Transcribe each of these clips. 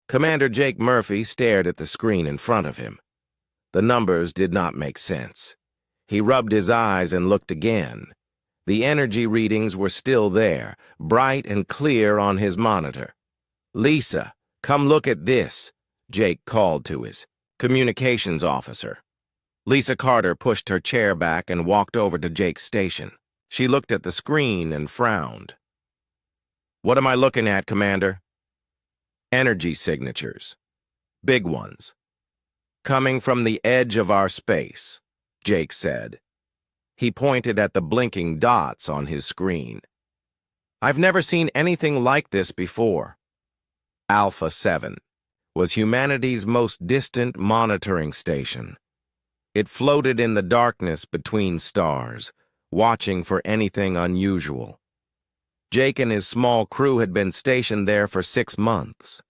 Commander Jake Murphy stared at the screen in front of him. The numbers did not make sense. He rubbed his eyes and looked again. The energy readings were still there, bright and clear on his monitor. "Lisa, come look at this," Jake called to his communications officer. Lisa Carter pushed her chair back and walked over to Jake's station. She looked at the screen and frowned. "What am I looking at, Commander?" "Energy signatures. Big ones. Coming from the edge of our space," Jake said. He pointed at the blinking dots on his screen. "I've never seen anything like this before." Alpha 7 was humanity's most distant monitoring station. It floated in the darkness between stars, watching for anything unusual. Jake and his small crew had been stationed there for 6 months.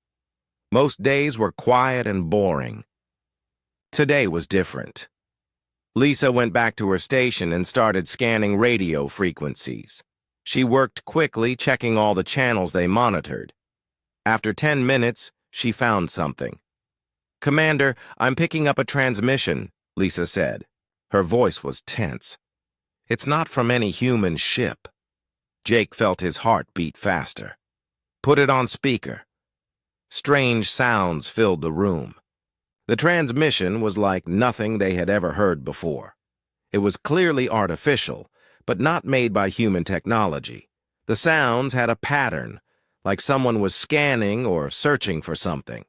Most days were quiet and boring. Today was different. Lisa went back to her station and started scanning radio frequencies. She worked quickly, checking all the channels they monitored. After 10 minutes, she found something. "Commander, I'm picking up a transmission," Lisa said. Her voice was tense. "It's not from any human ship." Jake felt his heart beat faster. "Put it on speaker." Strange sounds filled the room. The transmission was like nothing they had ever heard before. It was clearly artificial, but not made by human technology. The sounds had a pattern, like someone was scanning or searching for something.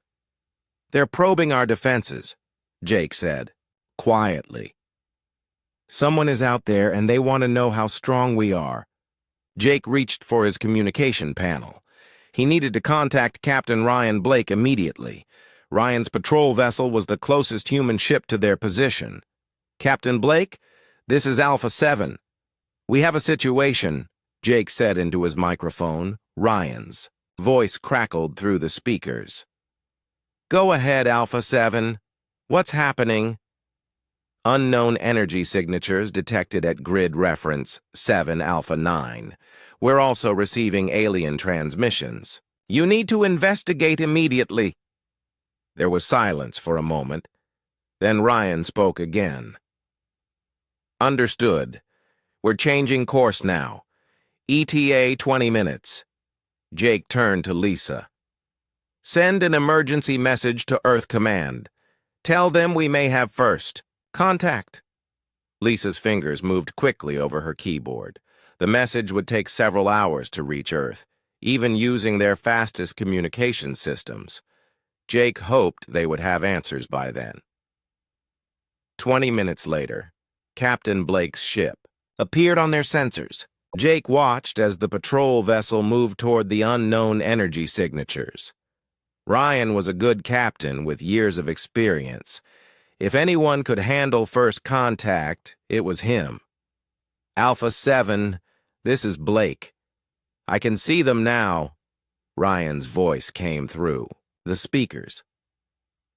"They're probing our defenses," Jake said, quietly. "Someone is out there and they want to know how strong we are." Jake reached for his communication panel. He needed to contact Captain Ryan Blake immediately. Ryan's patrol vessel was the closest human ship to their position. "Captain Blake, this is Alpha 7. We have a situation," Jake said into his microphone. Ryan's voice crackled through the speakers. "Go ahead, Alpha 7. What's happening?" Unknown energy signatures detected at grid reference 7 Alpha 9. "We're also receiving alien transmissions. You need to investigate immediately." There was silence for a moment. Then Ryan spoke again. "Understood. We're changing course now. ETA 20 minutes. Jake turned to Lisa. "Send an emergency message to Earth Command. Tell them we may have first contact." Lisa's fingers moved quickly over her keyboard. The message would take several hours to reach Earth, even using their fastest communication systems. Jake hoped they would have answers by then. 20 minutes later, Captain Blake's ship appeared on their sensors. Jake watched as the patrol vessel moved toward the unknown energy signatures. Ryan was a good captain with years of experience. If anyone could handle first contact, it was him. "Alpha 7, this is Blake. I can see them now." Ryan's voice came through the speakers.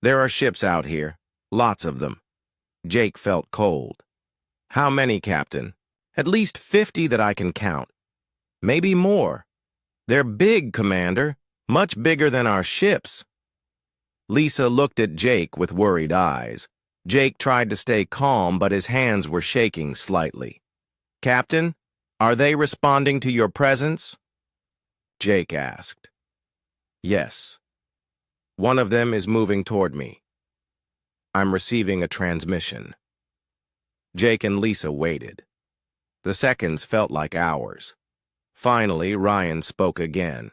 "There are ships out here, lots of them." Jake felt cold. "How many, Captain?" "At least 50 that I can count. Maybe more. They're big, Commander, much bigger than our ships." Lisa looked at Jake with worried eyes. Jake tried to stay calm, but his hands were shaking slightly. "Captain, are they responding to your presence?" Jake asked. "Yes. One of them is moving toward me. I'm receiving a transmission." Jake and Lisa waited. The seconds felt like hours. Finally, Ryan spoke again.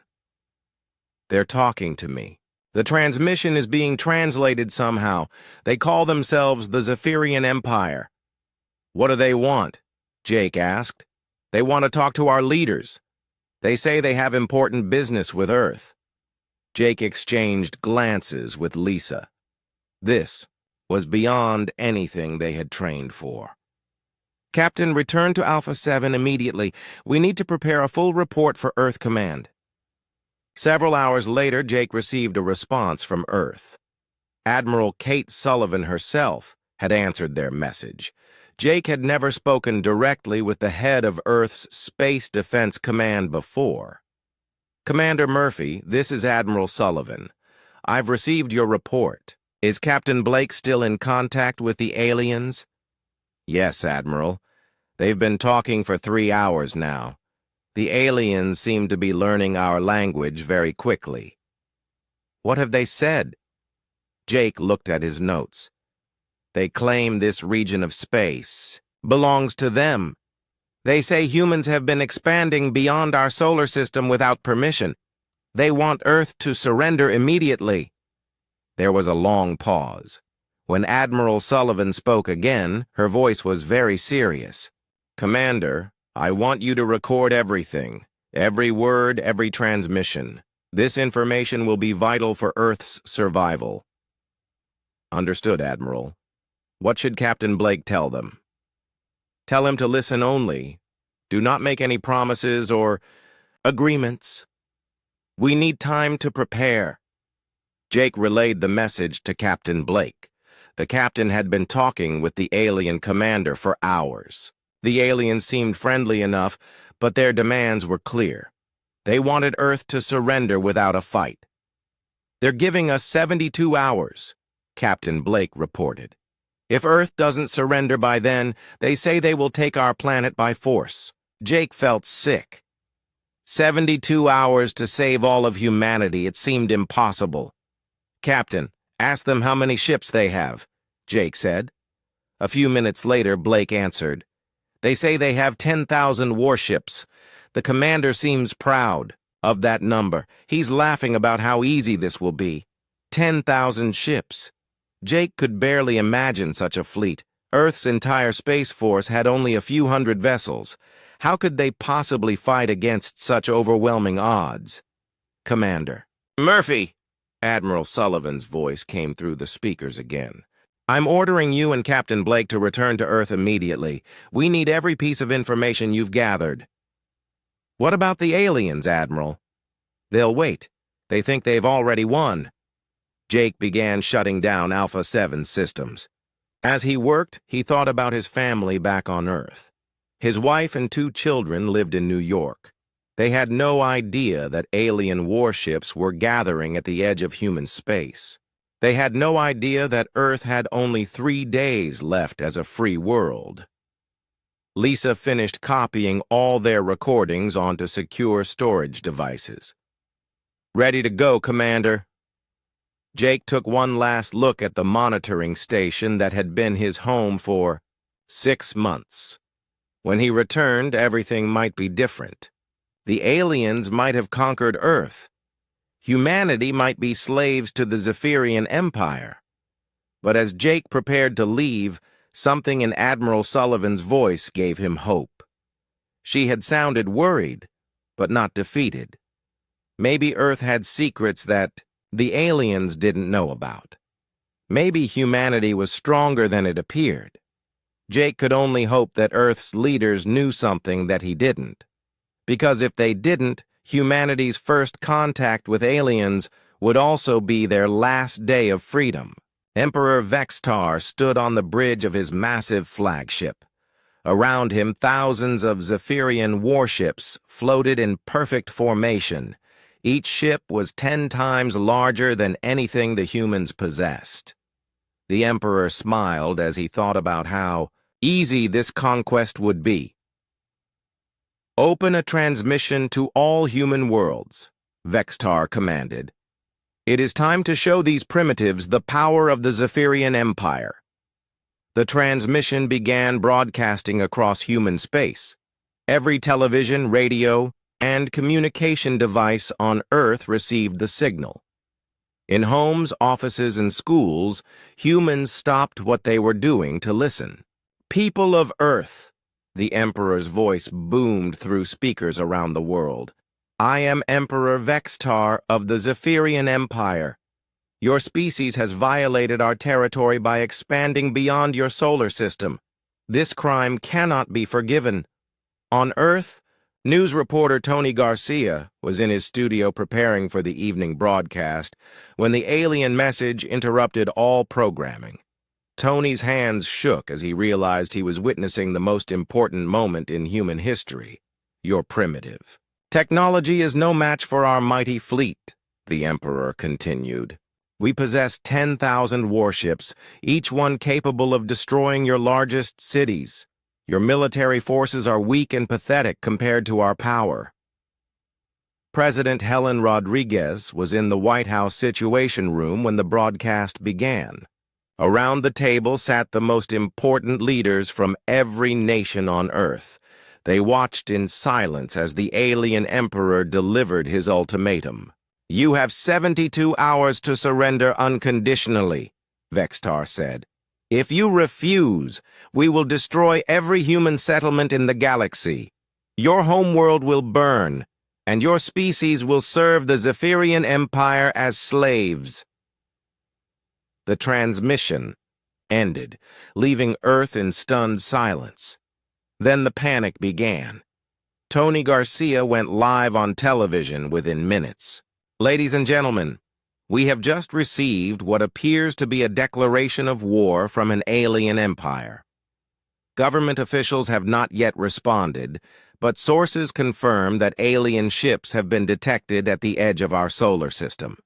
"They're talking to me. The transmission is being translated somehow. They call themselves the Zephyrian Empire." "What do they want?" Jake asked. "They want to talk to our leaders. They say they have important business with Earth." Jake exchanged glances with Lisa. This was beyond anything they had trained for. "Captain, return to Alpha 7 immediately. We need to prepare a full report for Earth Command." Several hours later, Jake received a response from Earth. Admiral Kate Sullivan herself had answered their message. Jake had never spoken directly with the head of Earth's Space Defense Command before. "Commander Murphy, this is Admiral Sullivan. I've received your report. Is Captain Blake still in contact with the aliens? Yes, Admiral. They've been talking for 3 hours now. The aliens seem to be learning our language very quickly. What have they said? Jake looked at his notes. They claim this region of space belongs to them. They say humans have been expanding beyond our solar system without permission. They want Earth to surrender immediately. There was a long pause. When Admiral Sullivan spoke again, her voice was very serious. Commander, I want you to record everything. Every word, every transmission. This information will be vital for Earth's survival. Understood, Admiral. What should Captain Blake tell them? Tell him to listen only. Do not make any promises or agreements. We need time to prepare. Jake relayed the message to Captain Blake. The captain had been talking with the alien commander for hours. The aliens seemed friendly enough, but their demands were clear. They wanted Earth to surrender without a fight. They're giving us 72 hours, Captain Blake reported. If Earth doesn't surrender by then, they say they will take our planet by force. Jake felt sick. 72 hours to save all of humanity, it seemed impossible. Captain, ask them how many ships they have, Jake said. A few minutes later, Blake answered. They say they have 10,000 warships. The commander seems proud of that number. He's laughing about how easy this will be. 10,000 ships. Jake could barely imagine such a fleet. Earth's entire space force had only a few hundred vessels. How could they possibly fight against such overwhelming odds? Commander. Murphy! Admiral Sullivan's voice came through the speakers again. I'm ordering you and Captain Blake to return to Earth immediately. We need every piece of information you've gathered. What about the aliens, Admiral? They'll wait. They think they've already won. Jake began shutting down Alpha 7 systems. As he worked, he thought about his family back on Earth. His wife and 2 children lived in New York. They had no idea that alien warships were gathering at the edge of human space. They had no idea that Earth had only 3 days left as a free world. Lisa finished copying all their recordings onto secure storage devices. Ready to go, Commander. Jake took one last look at the monitoring station that had been his home for 6 months. When he returned, everything might be different. The aliens might have conquered Earth. Humanity might be slaves to the Zephyrian Empire. But as Jake prepared to leave, something in Admiral Sullivan's voice gave him hope. She had sounded worried, but not defeated. Maybe Earth had secrets that the aliens didn't know about. Maybe humanity was stronger than it appeared. Jake could only hope that Earth's leaders knew something that he didn't. Because if they didn't, humanity's first contact with aliens would also be their last day of freedom. Emperor Vextar stood on the bridge of his massive flagship. Around him, thousands of Zephyrian warships floated in perfect formation. Each ship was 10 times larger than anything the humans possessed. The Emperor smiled as he thought about how easy this conquest would be. Open a transmission to all human worlds, Vextar commanded. It is time to show these primitives the power of the Zephyrian Empire. The transmission began broadcasting across human space. Every television, radio, and communication device on Earth received the signal. In homes, offices, and schools, humans stopped what they were doing to listen. People of Earth, the Emperor's voice boomed through speakers around the world. I am Emperor Vextar of the Zephyrian Empire. Your species has violated our territory by expanding beyond your solar system. This crime cannot be forgiven. On Earth, news reporter Tony Garcia was in his studio preparing for the evening broadcast when the alien message interrupted all programming. Tony's hands shook as he realized he was witnessing the most important moment in human history. You're primitive. Technology is no match for our mighty fleet, the Emperor continued. We possess 10,000 warships, each one capable of destroying your largest cities. Your military forces are weak and pathetic compared to our power. President Helen Rodriguez was in the White House Situation Room when the broadcast began. Around the table sat the most important leaders from every nation on Earth. They watched in silence as the alien emperor delivered his ultimatum. "You have 72 hours to surrender unconditionally," Vextar said. "If you refuse, we will destroy every human settlement in the galaxy. Your homeworld will burn, and your species will serve the Zephyrian Empire as slaves." The transmission ended, leaving Earth in stunned silence. Then the panic began. Tony Garcia went live on television within minutes. "Ladies and gentlemen, we have just received what appears to be a declaration of war from an alien empire. Government officials have not yet responded, but sources confirm that alien ships have been detected at the edge of our solar system."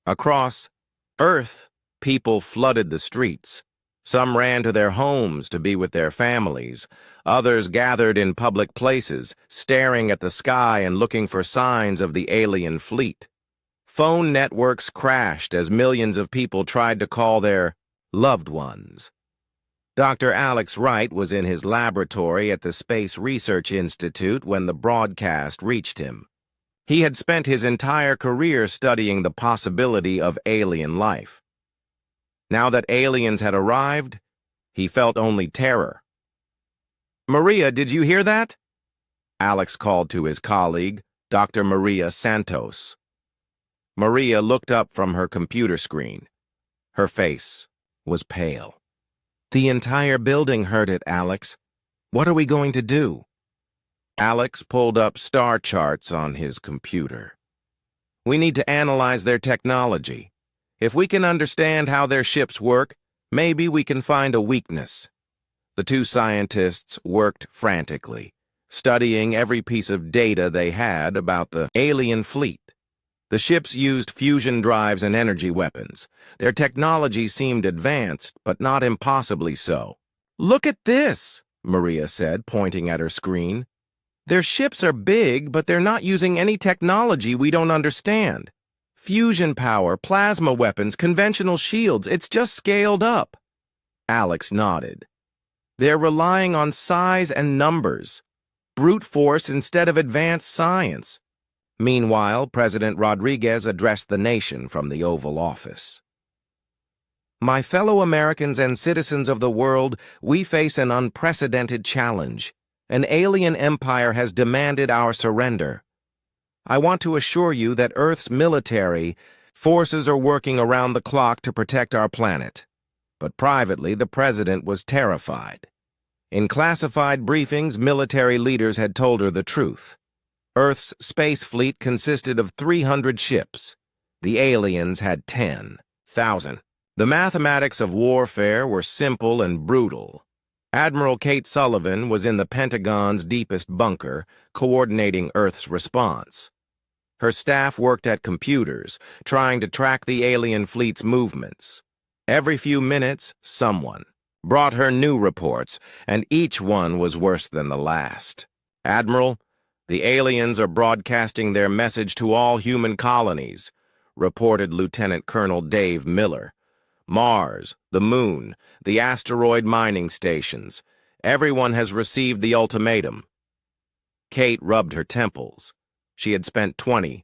Across Earth, people flooded the streets. Some ran to their homes to be with their families. Others gathered in public places, staring at the sky and looking for signs of the alien fleet. Phone networks crashed as millions of people tried to call their loved ones. Dr. Alex Wright was in his laboratory at the Space Research Institute when the broadcast reached him. He had spent his entire career studying the possibility of alien life. Now that aliens had arrived, he felt only terror. "Maria, did you hear that?" Alex called to his colleague, Dr. Maria Santos. Maria looked up from her computer screen. Her face was pale. "The entire building heard it, Alex. What are we going to do?" Alex pulled up star charts on his computer. "We need to analyze their technology. If we can understand how their ships work, maybe we can find a weakness." The two scientists worked frantically, studying every piece of data they had about the alien fleet. The ships used fusion drives and energy weapons. Their technology seemed advanced, but not impossibly so. "Look at this," Maria said, pointing at her screen. "Their ships are big, but they're not using any technology we don't understand. Fusion power, plasma weapons, conventional shields, it's just scaled up." Alex nodded. "They're relying on size and numbers. Brute force instead of advanced science." Meanwhile, President Rodriguez addressed the nation from the Oval Office. "My fellow Americans and citizens of the world, we face an unprecedented challenge. An alien empire has demanded our surrender. I want to assure you that Earth's military forces are working around the clock to protect our planet." But privately, the president was terrified. In classified briefings, military leaders had told her the truth. Earth's space fleet consisted of 300 ships. The aliens had 10,000. The mathematics of warfare were simple and brutal. Admiral Kate Sullivan was in the Pentagon's deepest bunker, coordinating Earth's response. Her staff worked at computers, trying to track the alien fleet's movements. Every few minutes, someone brought her new reports, and each one was worse than the last. "Admiral, the aliens are broadcasting their message to all human colonies," reported Lieutenant Colonel Dave Miller. "Mars, the Moon, the asteroid mining stations. Everyone has received the ultimatum." Kate rubbed her temples. She had spent 20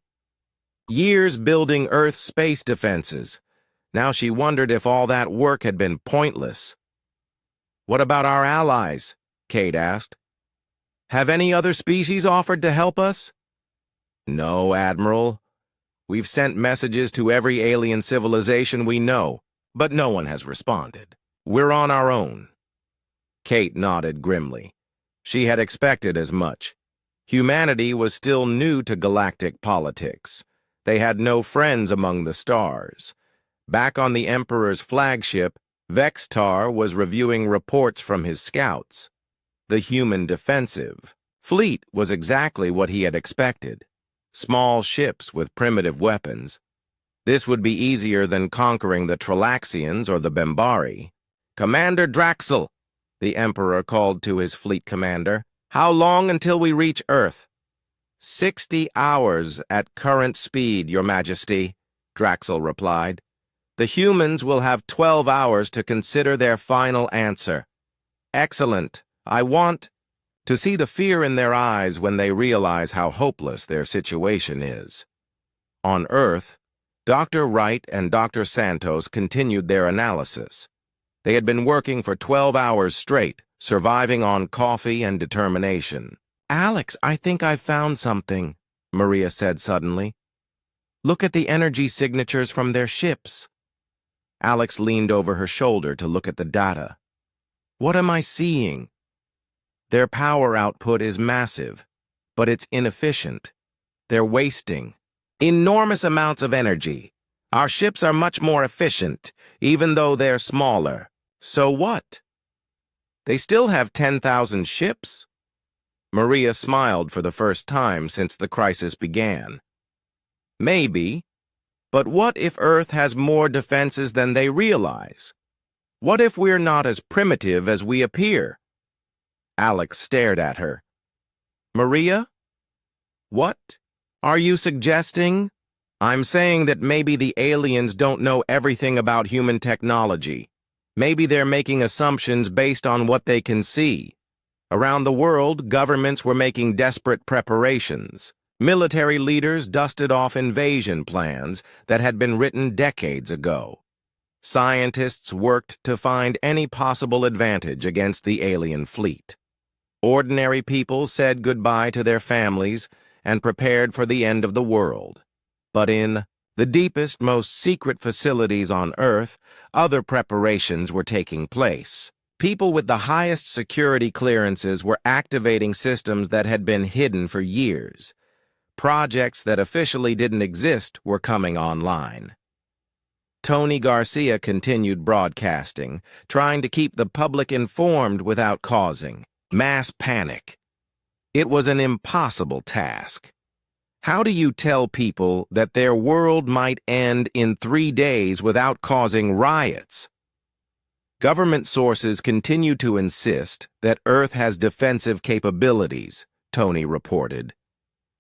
years building Earth's space defenses. Now she wondered if all that work had been pointless. "What about our allies?" Kate asked. "Have any other species offered to help us?" "No, Admiral. We've sent messages to every alien civilization we know, but no one has responded. We're on our own." Kate nodded grimly. She had expected as much. Humanity was still new to galactic politics. They had no friends among the stars. Back on the Emperor's flagship, Vextar was reviewing reports from his scouts. The human defensive fleet was exactly what he had expected. Small ships with primitive weapons. This would be easier than conquering the Tralaxians or the Bembari. "Commander Draxel," the Emperor called to his fleet commander, "how long until we reach Earth?" 60 hours at current speed, Your Majesty," Draxel replied. "The humans will have 12 hours to consider their final answer." "Excellent. I want to see the fear in their eyes when they realize how hopeless their situation is." On Earth, Dr. Wright and Dr. Santos continued their analysis. They had been working for 12 hours straight, surviving on coffee and determination. "Alex, I think I've found something," Maria said suddenly. "Look at the energy signatures from their ships." Alex leaned over her shoulder to look at the data. "What am I seeing?" "Their power output is massive, but it's inefficient. They're wasting enormous amounts of energy. Our ships are much more efficient, even though they're smaller. So what? They still have 10,000 ships?" Maria smiled for the first time since the crisis began. "Maybe, but what if Earth has more defenses than they realize? What if we're not as primitive as we appear?" Alex stared at her. "Maria? What are you suggesting?" "I'm saying that maybe the aliens don't know everything about human technology. Maybe they're making assumptions based on what they can see. Around the world, governments were making desperate preparations. Military leaders dusted off invasion plans that had been written decades ago. Scientists worked to find any possible advantage against the alien fleet. Ordinary people said goodbye to their families and prepared for the end of the world. But in the deepest, most secret facilities on Earth, other preparations were taking place. People with the highest security clearances were activating systems that had been hidden for years. Projects that officially didn't exist were coming online. Tony Garcia continued broadcasting, trying to keep the public informed without causing mass panic. It was an impossible task. How do you tell people that their world might end in 3 days without causing riots? Government sources continue to insist that Earth has defensive capabilities, Tony reported.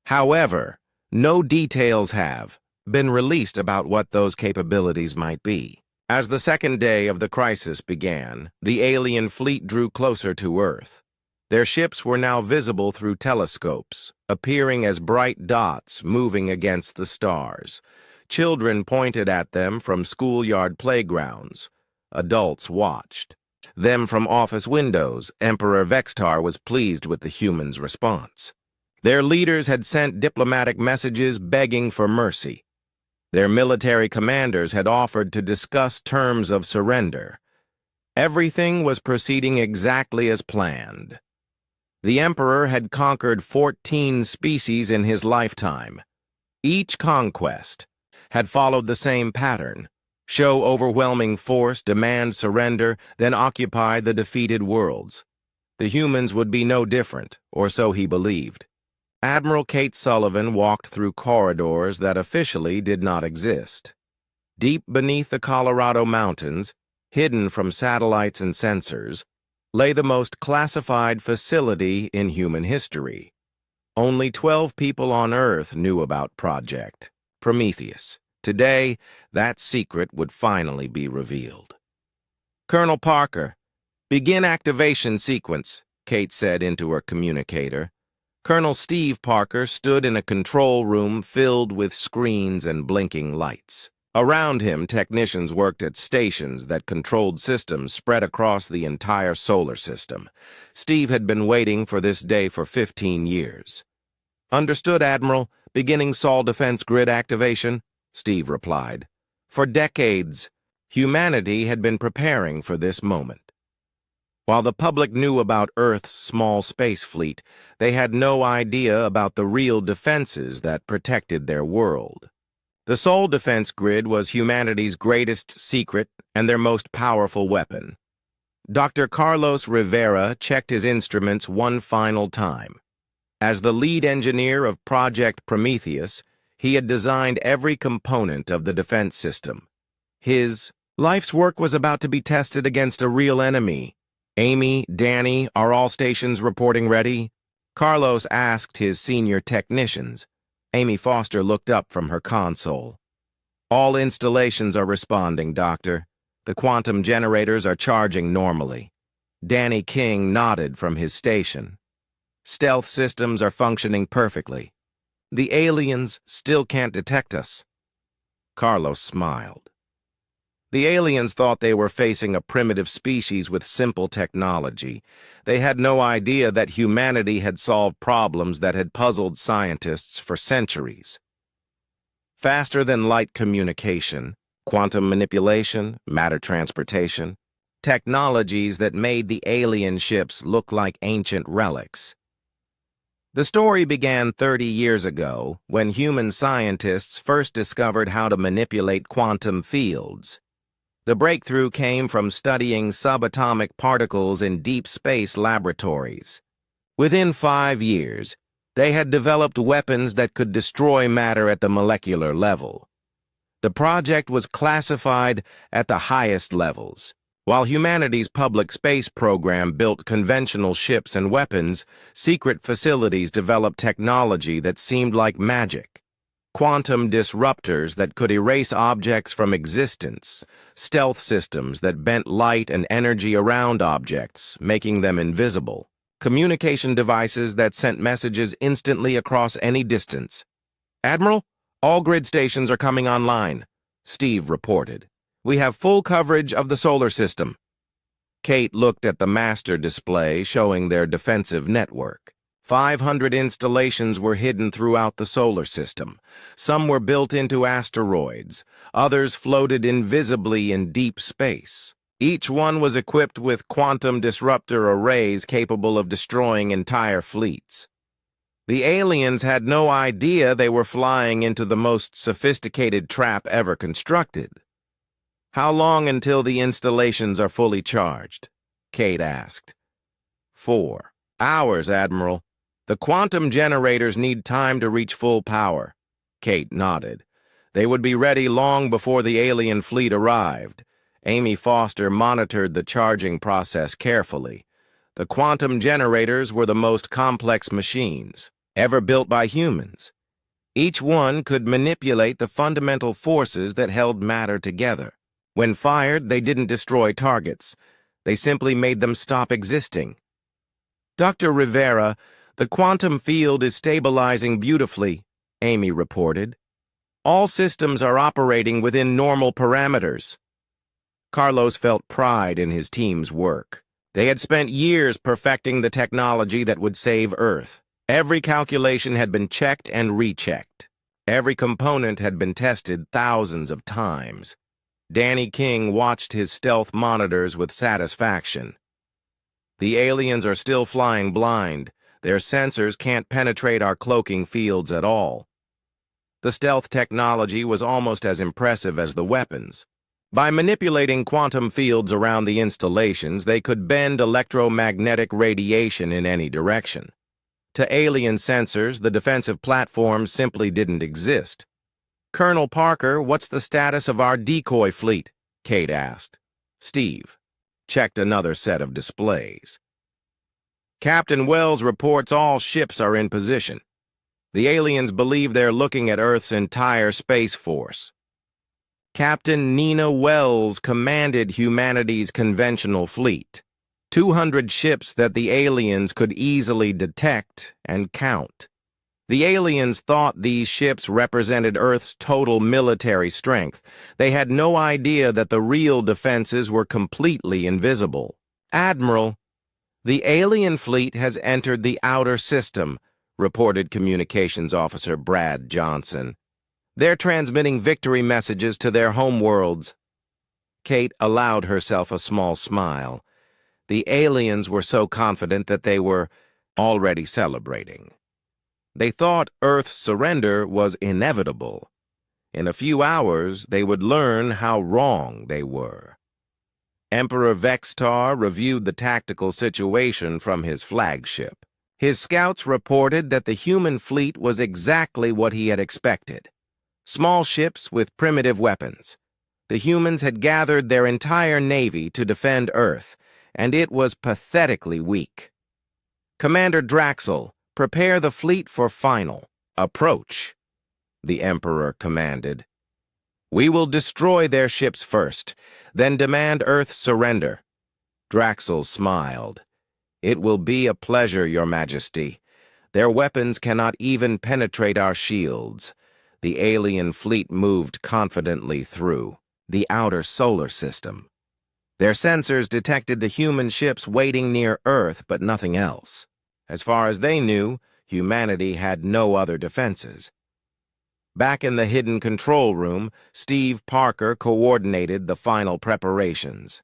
However, no details have been released about what those capabilities might be. As the second day of the crisis began, the alien fleet drew closer to Earth. Their ships were now visible through telescopes, appearing as bright dots moving against the stars. Children pointed at them from schoolyard playgrounds. Adults watched. Them from office windows, Emperor Vextar was pleased with the humans' response. Their leaders had sent diplomatic messages begging for mercy. Their military commanders had offered to discuss terms of surrender. Everything was proceeding exactly as planned. The Emperor had conquered 14 species in his lifetime. Each conquest had followed the same pattern: show overwhelming force, demand surrender, then occupy the defeated worlds. The humans would be no different, or so he believed. Admiral Kate Sullivan walked through corridors that officially did not exist. Deep beneath the Colorado mountains, hidden from satellites and sensors, lay the most classified facility in human history. Only 12 people on Earth knew about Project Prometheus. Today, that secret would finally be revealed. "Colonel Parker, begin activation sequence," Kate said into her communicator. Colonel Steve Parker stood in a control room filled with screens and blinking lights. Around him, technicians worked at stations that controlled systems spread across the entire solar system. Steve had been waiting for this day for 15 years. "Understood, Admiral. Beginning Sol Defense Grid activation," Steve replied. For decades, humanity had been preparing for this moment. While the public knew about Earth's small space fleet, they had no idea about the real defenses that protected their world. The Sol Defense Grid was humanity's greatest secret and their most powerful weapon. Dr. Carlos Rivera checked his instruments one final time. As the lead engineer of Project Prometheus, He had designed every component of the defense system. His life's work was about to be tested against a real enemy. Amy, Danny, are all stations reporting ready? Carlos asked his senior technicians. Amy Foster looked up from her console. All installations are responding, Doctor. The quantum generators are charging normally. Danny King nodded from his station. Stealth systems are functioning perfectly. The aliens still can't detect us. Carlos smiled. The aliens thought they were facing a primitive species with simple technology. They had no idea that humanity had solved problems that had puzzled scientists for centuries. Faster-than-light communication, quantum manipulation, matter transportation, technologies that made the alien ships look like ancient relics. The story began 30 years ago when human scientists first discovered how to manipulate quantum fields. The breakthrough came from studying subatomic particles in deep space laboratories. Within 5 years, they had developed weapons that could destroy matter at the molecular level. The project was classified at the highest levels. While humanity's public space program built conventional ships and weapons, secret facilities developed technology that seemed like magic. Quantum disruptors that could erase objects from existence, stealth systems that bent light and energy around objects, making them invisible, communication devices that sent messages instantly across any distance. Admiral, all grid stations are coming online, Steve reported. We have full coverage of the solar system. Kate looked at the master display showing their defensive network. 500 installations were hidden throughout the solar system. Some were built into asteroids. Others floated invisibly in deep space. Each one was equipped with quantum disruptor arrays capable of destroying entire fleets. The aliens had no idea they were flying into the most sophisticated trap ever constructed. How long until the installations are fully charged? Kate asked. 4 hours, Admiral. The quantum generators need time to reach full power. Kate nodded. They would be ready long before the alien fleet arrived. Amy Foster monitored the charging process carefully. The quantum generators were the most complex machines ever built by humans. Each one could manipulate the fundamental forces that held matter together. When fired, they didn't destroy targets. They simply made them stop existing. Dr. Rivera, the quantum field is stabilizing beautifully, Amy reported. All systems are operating within normal parameters. Carlos felt pride in his team's work. They had spent years perfecting the technology that would save Earth. Every calculation had been checked and rechecked. Every component had been tested thousands of times. Danny King watched his stealth monitors with satisfaction. The aliens are still flying blind. Their sensors can't penetrate our cloaking fields at all. The stealth technology was almost as impressive as the weapons. By manipulating quantum fields around the installations, they could bend electromagnetic radiation in any direction. To alien sensors, the defensive platforms simply didn't exist. Colonel Parker, what's the status of our decoy fleet? Kate asked. Steve checked another set of displays. Captain Wells reports all ships are in position. The aliens believe they're looking at Earth's entire space force. Captain Nina Wells commanded humanity's conventional fleet. 200 ships that the aliens could easily detect and count. The aliens thought these ships represented Earth's total military strength. They had no idea that the real defenses were completely invisible. Admiral, the alien fleet has entered the outer system, reported Communications Officer Brad Johnson. They're transmitting victory messages to their homeworlds. Kate allowed herself a small smile. The aliens were so confident that they were already celebrating. They thought Earth's surrender was inevitable. In a few hours, they would learn how wrong they were. Emperor Vextar reviewed the tactical situation from his flagship. His scouts reported that the human fleet was exactly what he had expected. Small ships with primitive weapons. The humans had gathered their entire navy to defend Earth, and it was pathetically weak. Commander Draxel, prepare the fleet for final approach, the Emperor commanded. We will destroy their ships first, then demand Earth's surrender. Draxel smiled. It will be a pleasure, Your Majesty. Their weapons cannot even penetrate our shields. The alien fleet moved confidently through the outer solar system. Their sensors detected the human ships waiting near Earth, but nothing else. As far as they knew, humanity had no other defenses. Back in the hidden control room, Steve Parker coordinated the final preparations.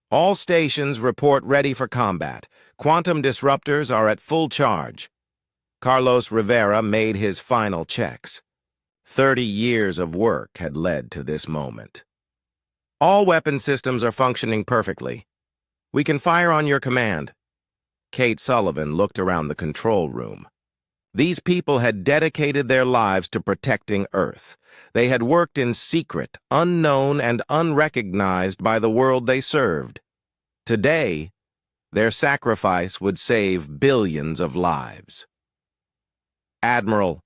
All stations report ready for combat. Quantum disruptors are at full charge. Carlos Rivera made his final checks. 30 years of work had led to this moment. All weapon systems are functioning perfectly. We can fire on your command. Kate Sullivan looked around the control room. These people had dedicated their lives to protecting Earth. They had worked in secret, unknown, and unrecognized by the world they served. Today, their sacrifice would save billions of lives. Admiral,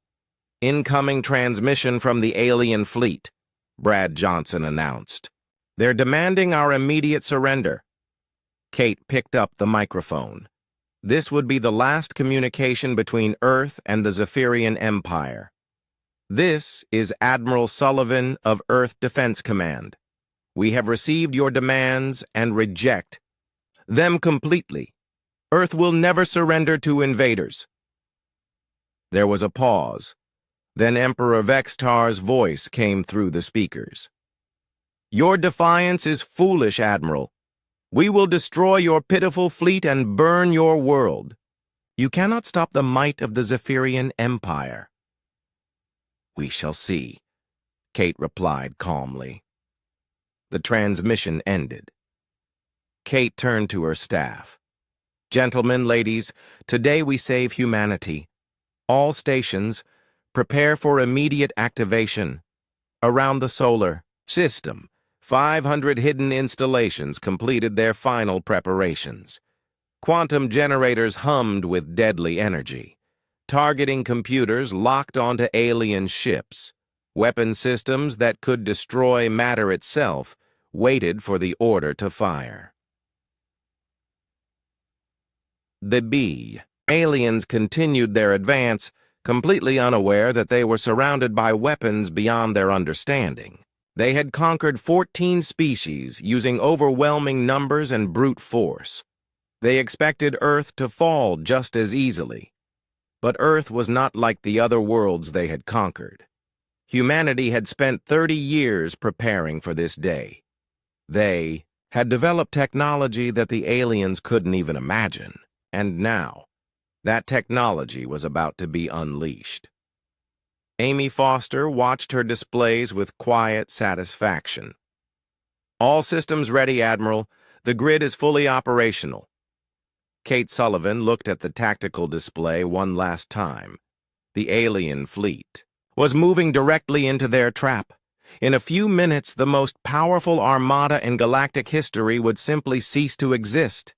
incoming transmission from the alien fleet, Brad Johnson announced. They're demanding our immediate surrender. Kate picked up the microphone. This would be the last communication between Earth and the Zephyrian Empire. This is Admiral Sullivan of Earth Defense Command. We have received your demands and reject them completely. Earth will never surrender to invaders. There was a pause. Then Emperor Vextar's voice came through the speakers. Your defiance is foolish, Admiral. We will destroy your pitiful fleet and burn your world. You cannot stop the might of the Zephyrian Empire. We shall see, Kate replied calmly. The transmission ended. Kate turned to her staff. Gentlemen, ladies, today we save humanity. All stations, prepare for immediate activation. Around the solar system, 500 hidden installations completed their final preparations. Quantum generators hummed with deadly energy. Targeting computers locked onto alien ships. Weapon systems that could destroy matter itself waited for the order to fire. The B. Aliens continued their advance, completely unaware that they were surrounded by weapons beyond their understanding. They had conquered 14 species using overwhelming numbers and brute force. They expected Earth to fall just as easily. But Earth was not like the other worlds they had conquered. Humanity had spent 30 years preparing for this day. They had developed technology that the aliens couldn't even imagine, and now, that technology was about to be unleashed. Amy Foster watched her displays with quiet satisfaction. All systems ready, Admiral. The grid is fully operational. Kate Sullivan looked at the tactical display one last time. The alien fleet was moving directly into their trap. In a few minutes, the most powerful armada in galactic history would simply cease to exist.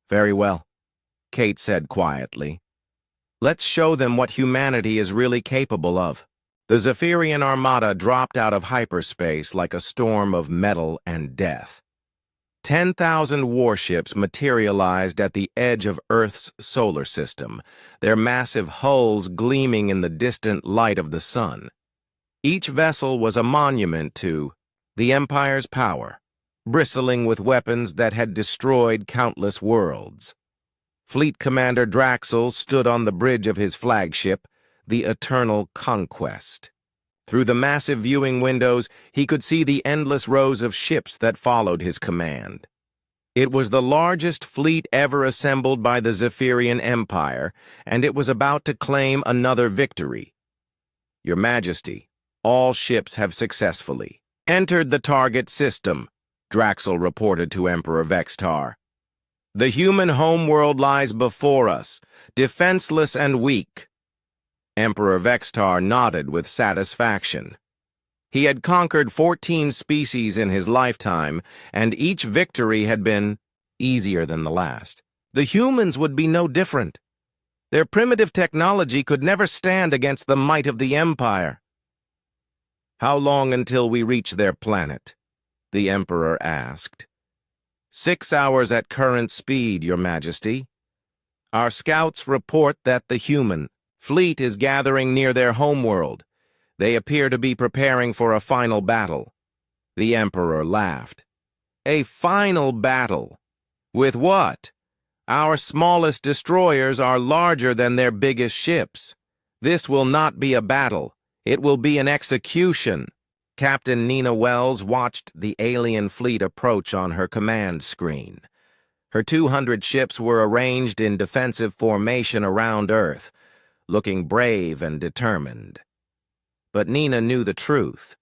Very well, Kate said quietly. Let's show them what humanity is really capable of. The Zephyrian armada dropped out of hyperspace like a storm of metal and death. 10,000 warships materialized at the edge of Earth's solar system, their massive hulls gleaming in the distant light of the sun. Each vessel was a monument to the Empire's power, bristling with weapons that had destroyed countless worlds. Fleet Commander Draxel stood on the bridge of his flagship, the Eternal Conquest. Through the massive viewing windows, he could see the endless rows of ships that followed his command. It was the largest fleet ever assembled by the Zephyrian Empire, and it was about to claim another victory. Your Majesty, all ships have successfully entered the target system, Draxel reported to Emperor Vextar. The human homeworld lies before us, defenseless and weak. Emperor Vextar nodded with satisfaction. He had conquered 14 species in his lifetime, and each victory had been easier than the last. The humans would be no different. Their primitive technology could never stand against the might of the Empire. "How long until we reach their planet?" the Emperor asked. 6 hours at current speed, Your Majesty. Our scouts report that the human fleet is gathering near their homeworld. They appear to be preparing for a final battle. The Emperor laughed. A final battle? With what? Our smallest destroyers are larger than their biggest ships. This will not be a battle. It will be an execution. Captain Nina Wells watched the alien fleet approach on her command screen. Her 200 ships were arranged in defensive formation around Earth, looking brave and determined. But Nina knew the truth.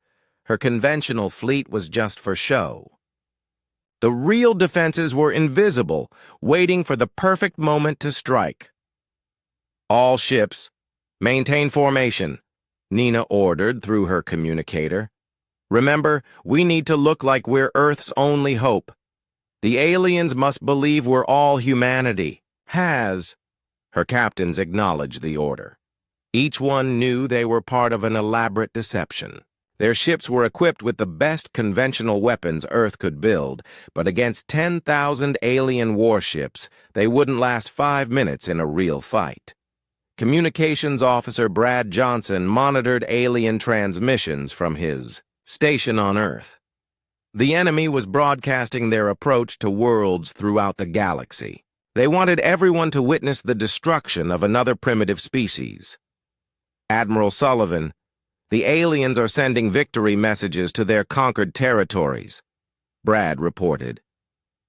Her conventional fleet was just for show. The real defenses were invisible, waiting for the perfect moment to strike. "All ships, maintain formation," Nina ordered through her communicator. "Remember, we need to look like we're Earth's only hope. The aliens must believe we're all humanity. Her captains acknowledged the order. Each one knew they were part of an elaborate deception. Their ships were equipped with the best conventional weapons Earth could build, but against 10,000 alien warships, they wouldn't last 5 minutes in a real fight. Communications Officer Brad Johnson monitored alien transmissions from his station on Earth. The enemy was broadcasting their approach to worlds throughout the galaxy. They wanted everyone to witness the destruction of another primitive species. "Admiral Sullivan, the aliens are sending victory messages to their conquered territories," Brad reported.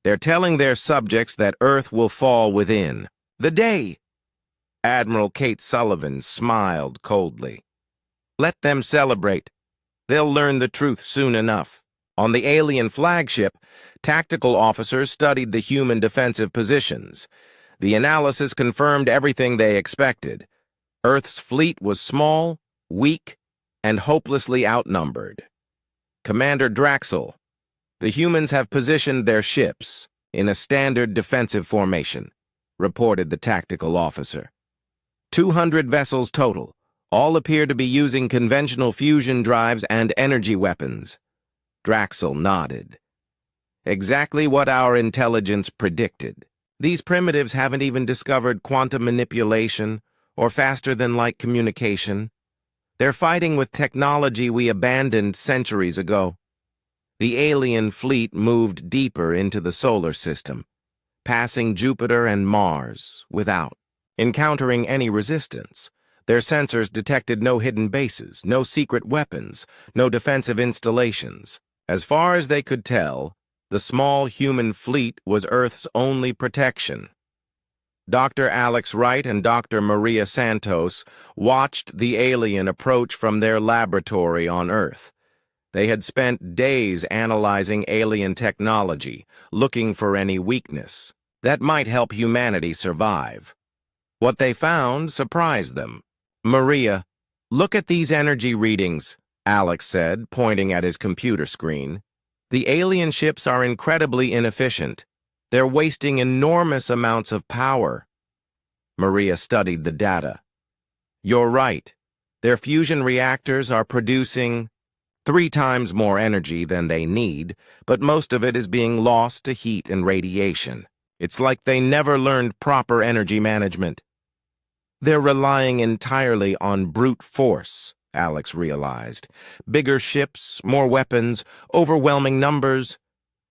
"They're telling their subjects that Earth will fall within the day." Admiral Kate Sullivan smiled coldly. "Let them celebrate. They'll learn the truth soon enough." On the alien flagship, tactical officers studied the human defensive positions. The analysis confirmed everything they expected. Earth's fleet was small, weak, and hopelessly outnumbered. "Commander Draxel, the humans have positioned their ships in a standard defensive formation," reported the tactical officer. 200 vessels total. All appear to be using conventional fusion drives and energy weapons. Draxel nodded. "Exactly what our intelligence predicted. These primitives haven't even discovered quantum manipulation or faster-than-light communication. They're fighting with technology we abandoned centuries ago." The alien fleet moved deeper into the solar system, passing Jupiter and Mars without encountering any resistance. Their sensors detected no hidden bases, no secret weapons, no defensive installations. As far as they could tell, the small human fleet was Earth's only protection. Dr. Alex Wright and Dr. Maria Santos watched the alien approach from their laboratory on Earth. They had spent days analyzing alien technology, looking for any weakness that might help humanity survive. What they found surprised them. "Maria, look at these energy readings," Alex said, pointing at his computer screen. "The alien ships are incredibly inefficient. They're wasting enormous amounts of power." Maria studied the data. "You're right. Their fusion reactors are producing 3 times more energy than they need, but most of it is being lost to heat and radiation. It's like they never learned proper energy management." "They're relying entirely on brute force," Alex realized. "Bigger ships, more weapons, overwhelming numbers,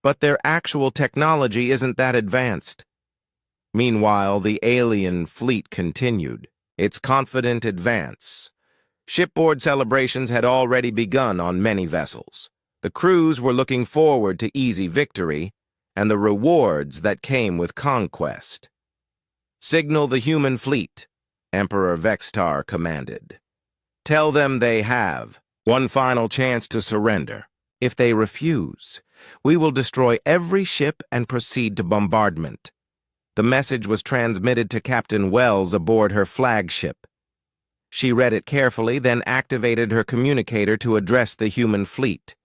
but their actual technology isn't that advanced." Meanwhile, the alien fleet continued its confident advance. Shipboard celebrations had already begun on many vessels. The crews were looking forward to easy victory and the rewards that came with conquest. "Signal the human fleet," Emperor Vextar commanded. "Tell them they have one final chance to surrender. If they refuse, we will destroy every ship and proceed to bombardment." The message was transmitted to Captain Wells aboard her flagship. She read it carefully, then activated her communicator to address the human fleet.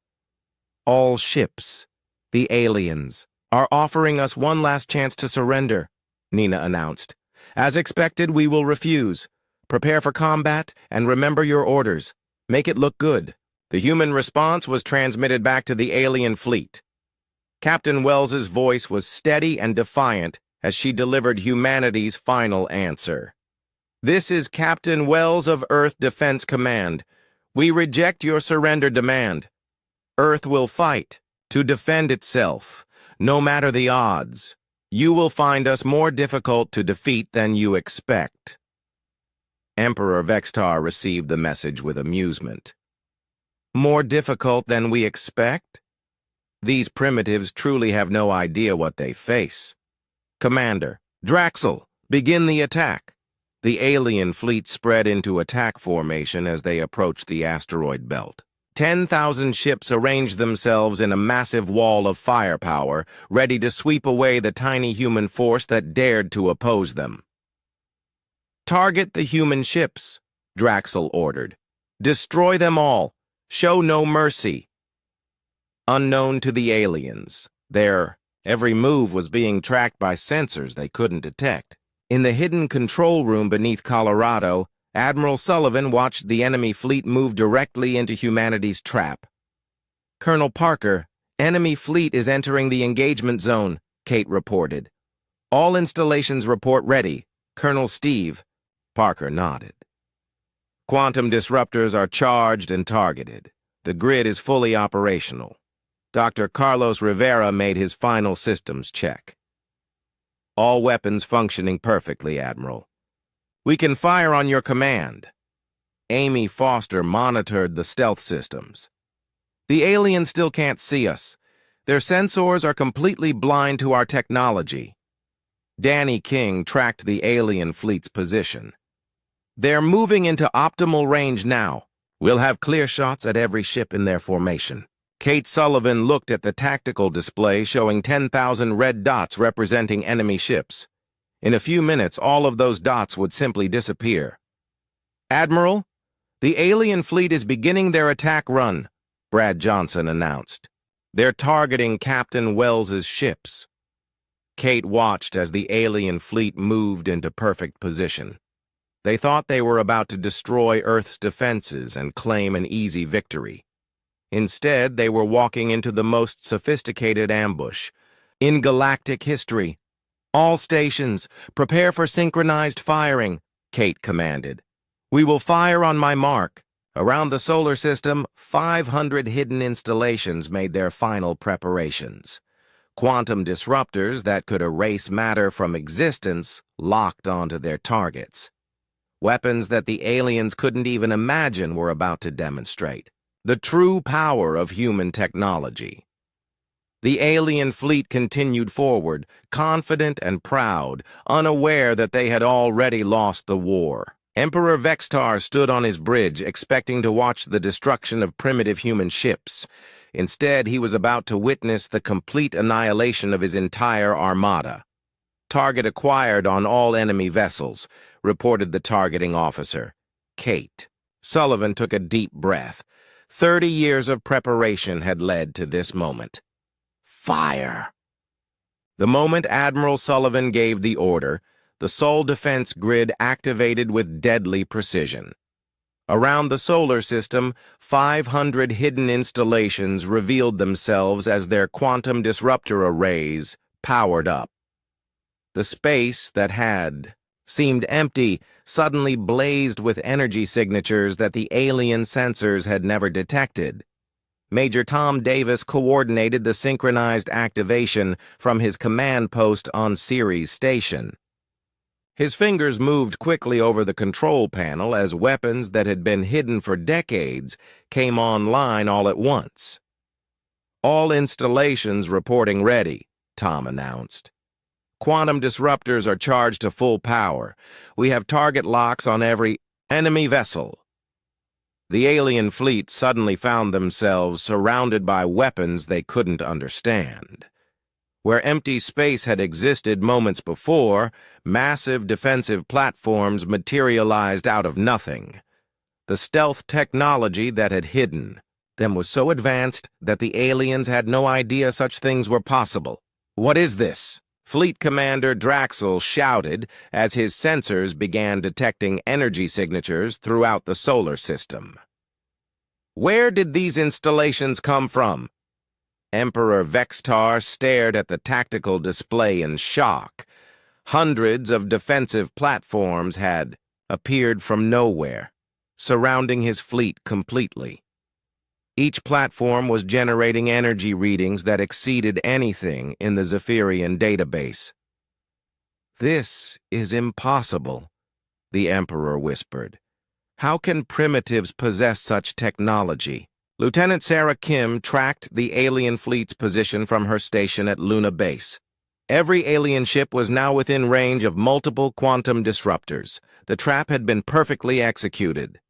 All ships, the aliens, are offering us one last chance to surrender, Nina announced. As expected, we will refuse. Prepare for combat and remember your orders. Make it look good. The human response was transmitted back to the alien fleet. Captain Wells's voice was steady and defiant as she delivered humanity's final answer. This is Captain Wells of Earth Defense Command. We reject your surrender demand. Earth will fight to defend itself, no matter the odds. You will find us more difficult to defeat than you expect. Emperor Vextar received the message with amusement. More difficult than we expect? These primitives truly have no idea what they face. Commander, Draxel, begin the attack. The alien fleet spread into attack formation as they approached the asteroid belt. 10,000 ships arranged themselves in a massive wall of firepower, ready to sweep away the tiny human force that dared to oppose them. Target the human ships, Draxel ordered. Destroy them all. Show no mercy. Unknown to the aliens, their every move was being tracked by sensors they couldn't detect. In the hidden control room beneath Colorado, Admiral Sullivan watched the enemy fleet move directly into humanity's trap. Colonel Parker, enemy fleet is entering the engagement zone, Kate reported. All installations report ready. Colonel Steve. Parker nodded. Quantum disruptors are charged and targeted. The grid is fully operational. Dr. Carlos Rivera made his final systems check. All weapons functioning perfectly, Admiral. We can fire on your command. Amy Foster monitored the stealth systems. The aliens still can't see us. Their sensors are completely blind to our technology. Danny King tracked the alien fleet's position. They're moving into optimal range now. We'll have clear shots at every ship in their formation. Kate Sullivan looked at the tactical display showing 10,000 red dots representing enemy ships. In a few minutes, all of those dots would simply disappear. Admiral, the alien fleet is beginning their attack run, Brad Johnson announced. They're targeting Captain Wells's ships. Kate watched as the alien fleet moved into perfect position. They thought they were about to destroy Earth's defenses and claim an easy victory. Instead, they were walking into the most sophisticated ambush in galactic history. All stations, prepare for synchronized firing, Kate commanded. We will fire on my mark. Around the solar system, 500 hidden installations made their final preparations. Quantum disruptors that could erase matter from existence locked onto their targets. Weapons that the aliens couldn't even imagine were about to demonstrate. The true power of human technology. The alien fleet continued forward, confident and proud, unaware that they had already lost the war. Emperor Vextar stood on his bridge, expecting to watch the destruction of primitive human ships. Instead, he was about to witness the complete annihilation of his entire armada. Target acquired on all enemy vessels, reported the targeting officer. Kate. Sullivan took a deep breath. 30 years of preparation had led to this moment. Fire! The moment Admiral Sullivan gave the order, the Sol defense grid activated with deadly precision. Around the solar system, 500 hidden installations revealed themselves as their quantum disruptor arrays powered up. The space that had seemed empty suddenly blazed with energy signatures that the alien sensors had never detected. Major Tom Davis coordinated the synchronized activation from his command post on Ceres Station. His fingers moved quickly over the control panel as weapons that had been hidden for decades came online all at once. All installations reporting ready, Tom announced. Quantum disruptors are charged to full power. We have target locks on every enemy vessel. The alien fleet suddenly found themselves surrounded by weapons they couldn't understand. Where empty space had existed moments before, massive defensive platforms materialized out of nothing. The stealth technology that had hidden them was so advanced that the aliens had no idea such things were possible. "What is this?" Fleet Commander Draxel shouted as his sensors began detecting energy signatures throughout the solar system. "Where did these installations come from?" Emperor Vextar stared at the tactical display in shock. Hundreds of defensive platforms had appeared from nowhere, surrounding his fleet completely. Each platform was generating energy readings that exceeded anything in the Zephyrian database. "This is impossible," the Emperor whispered. "How can primitives possess such technology?" Lieutenant Sarah Kim tracked the alien fleet's position from her station at Luna Base. Every alien ship was now within range of multiple quantum disruptors. The trap had been perfectly executed.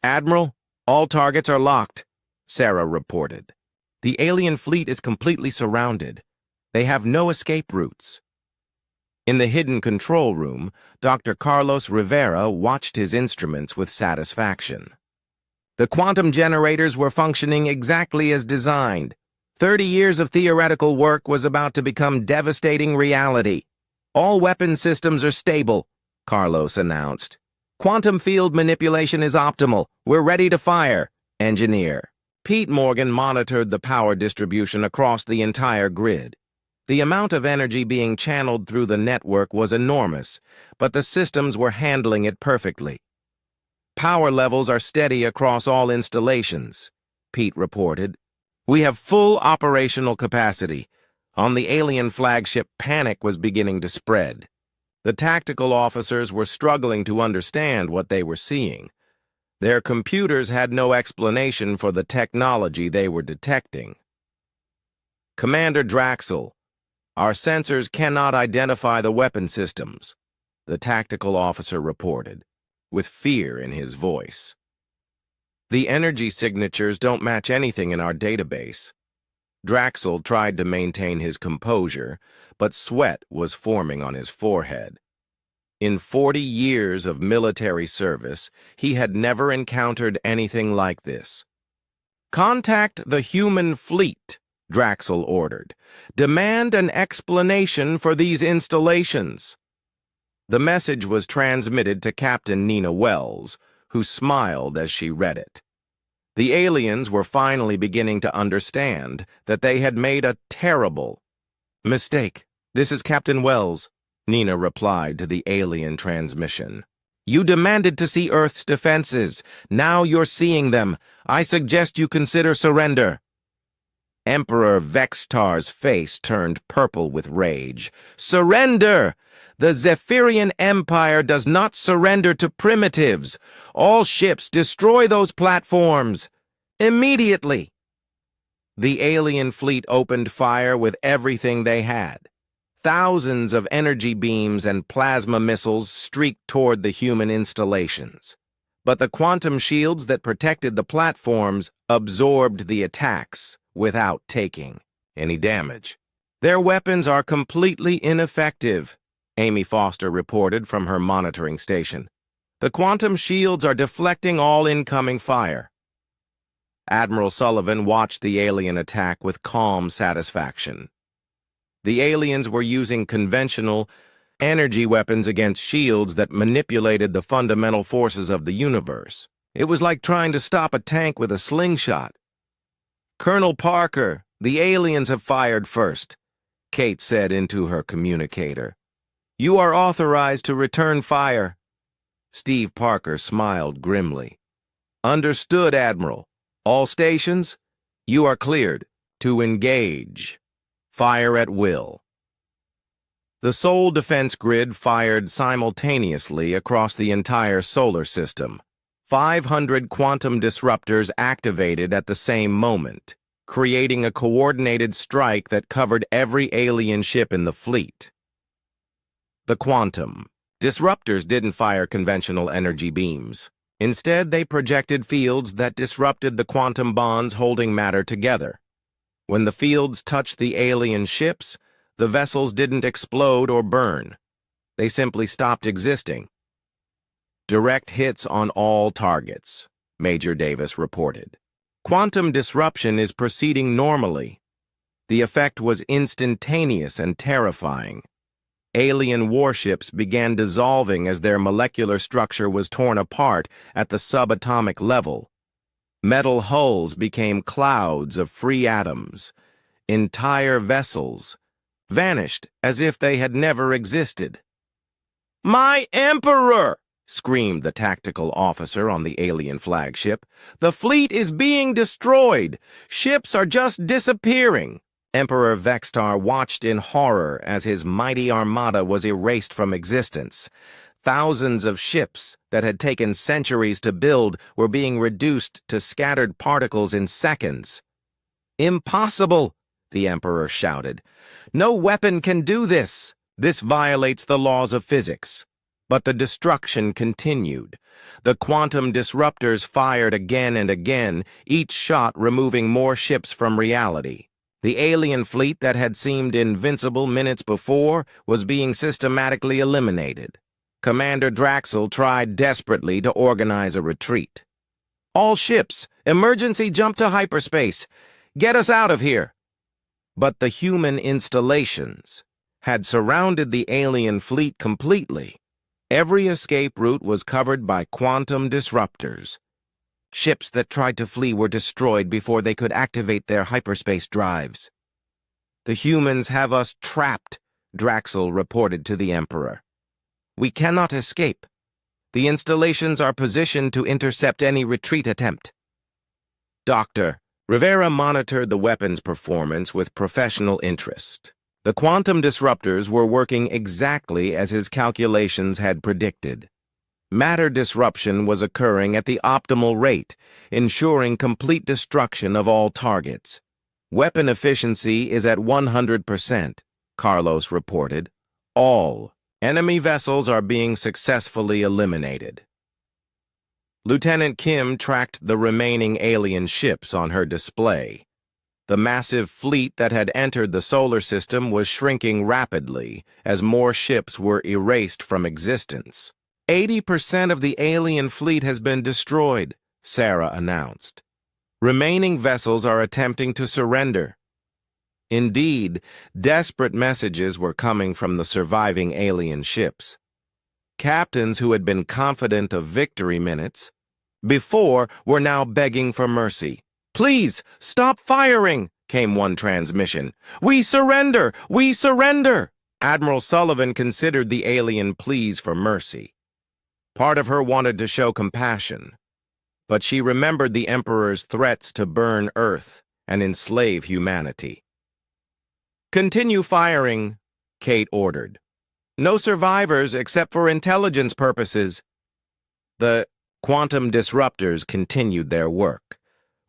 "Admiral, all targets are locked," Sarah reported. "The alien fleet is completely surrounded. They have no escape routes." In the hidden control room, Dr. Carlos Rivera watched his instruments with satisfaction. The quantum generators were functioning exactly as designed. 30 years of theoretical work was about to become devastating reality. "All weapon systems are stable," Carlos announced. "Quantum field manipulation is optimal. We're ready to fire." Engineer Pete Morgan monitored the power distribution across the entire grid. The amount of energy being channeled through the network was enormous, but the systems were handling it perfectly. "Power levels are steady across all installations," Pete reported. "We have full operational capacity." On the alien flagship, panic was beginning to spread. The tactical officers were struggling to understand what they were seeing. Their computers had no explanation for the technology they were detecting. "Commander Draxel, our sensors cannot identify the weapon systems," the tactical officer reported, with fear in his voice. "The energy signatures don't match anything in our database." Draxel tried to maintain his composure, but sweat was forming on his forehead. In 40 years of military service, he had never encountered anything like this. "Contact the human fleet," Draxel ordered. "Demand an explanation for these installations." The message was transmitted to Captain Nina Wells, who smiled as she read it. The aliens were finally beginning to understand that they had made a terrible mistake. "This is Captain Wells," Nina replied to the alien transmission. "You demanded to see Earth's defenses. Now you're seeing them. I suggest you consider surrender." Emperor Vextar's face turned purple with rage. "Surrender! The Zephyrian Empire does not surrender to primitives. All ships, destroy those platforms. Immediately!" The alien fleet opened fire with everything they had. Thousands of energy beams and plasma missiles streaked toward the human installations. But the quantum shields that protected the platforms absorbed the attacks without taking any damage. "Their weapons are completely ineffective," Amy Foster reported from her monitoring station. "The quantum shields are deflecting all incoming fire." Admiral Sullivan watched the alien attack with calm satisfaction. The aliens were using conventional energy weapons against shields that manipulated the fundamental forces of the universe. It was like trying to stop a tank with a slingshot. "Colonel Parker, the aliens have fired first," Kate said into her communicator. "You are authorized to return fire." Steve Parker smiled grimly. "Understood, Admiral. All stations, you are cleared to engage. Fire at will." The Sol defense grid fired simultaneously across the entire solar system. 500 quantum disruptors activated at the same moment, creating a coordinated strike that covered every alien ship in the fleet. The quantum disruptors didn't fire conventional energy beams. Instead, they projected fields that disrupted the quantum bonds holding matter together. When the fields touched the alien ships, the vessels didn't explode or burn. They simply stopped existing. Direct hits on all targets, Major Davis reported. Quantum disruption is proceeding normally. The effect was instantaneous and terrifying. Alien warships began dissolving as their molecular structure was torn apart at the subatomic level. Metal hulls became clouds of free atoms. Entire vessels vanished as if they had never existed. "My Emperor!" screamed the tactical officer on the alien flagship. "The fleet is being destroyed! Ships are just disappearing!" Emperor Vextar watched in horror as his mighty armada was erased from existence. Thousands of ships that had taken centuries to build were being reduced to scattered particles in seconds. "Impossible!" the Emperor shouted. "No weapon can do this! This violates the laws of physics." But the destruction continued. The quantum disruptors fired again and again, each shot removing more ships from reality. The alien fleet that had seemed invincible minutes before was being systematically eliminated. Commander Draxel tried desperately to organize a retreat. "All ships, emergency jump to hyperspace. Get us out of here." But the human installations had surrounded the alien fleet completely. Every escape route was covered by quantum disruptors. Ships that tried to flee were destroyed before they could activate their hyperspace drives. "The humans have us trapped," Draxel reported to the Emperor. "We cannot escape. The installations are positioned to intercept any retreat attempt." Dr. Rivera monitored the weapon's performance with professional interest. The quantum disruptors were working exactly as his calculations had predicted. Matter disruption was occurring at the optimal rate, ensuring complete destruction of all targets. "Weapon efficiency is at 100%, Carlos reported. "All enemy vessels are being successfully eliminated." Lieutenant Kim tracked the remaining alien ships on her display. The massive fleet that had entered the solar system was shrinking rapidly as more ships were erased from existence. 80% of the alien fleet has been destroyed, Sarah announced. Remaining vessels are attempting to surrender. Indeed, desperate messages were coming from the surviving alien ships. Captains who had been confident of victory minutes before were now begging for mercy. "Please, stop firing," came one transmission. "We surrender! We surrender!" Admiral Sullivan considered the alien pleas for mercy. Part of her wanted to show compassion, but she remembered the Emperor's threats to burn Earth and enslave humanity. "Continue firing," Kate ordered. "No survivors except for intelligence purposes." The quantum disruptors continued their work.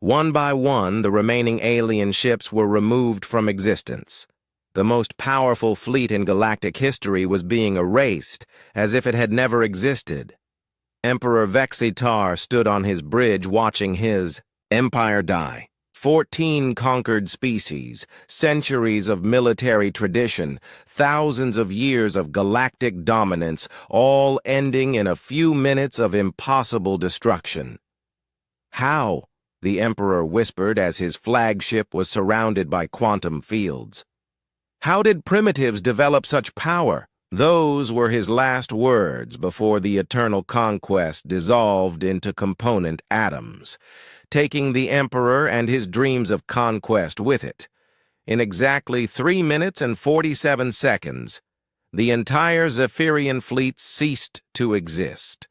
One by one, the remaining alien ships were removed from existence. The most powerful fleet in galactic history was being erased, as if it had never existed. Emperor Vexitar stood on his bridge watching his empire die. 14 conquered species, centuries of military tradition, thousands of years of galactic dominance, all ending in a few minutes of impossible destruction. "How?" the Emperor whispered as his flagship was surrounded by quantum fields. "How did primitives develop such power?" Those were his last words before the eternal conquest dissolved into component atoms, taking the Emperor and his dreams of conquest with it. In exactly 3 minutes and 47 seconds, the entire Zephyrian fleet ceased to exist.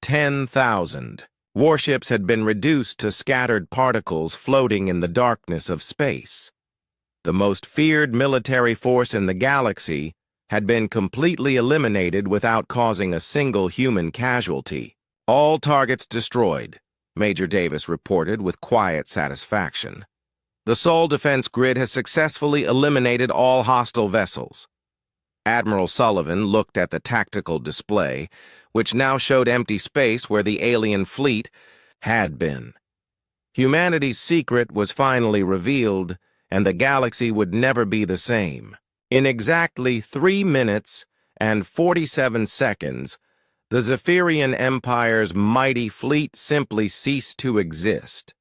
10,000 warships had been reduced to scattered particles floating in the darkness of space. The most feared military force in the galaxy had been completely eliminated without causing a single human casualty. "All targets destroyed," Major Davis reported with quiet satisfaction. "The Sol defense grid has successfully eliminated all hostile vessels." Admiral Sullivan looked at the tactical display, which now showed empty space where the alien fleet had been. Humanity's secret was finally revealed, and the galaxy would never be the same. In exactly 3 minutes and 47 seconds, the Zephyrian Empire's mighty fleet simply ceased to exist.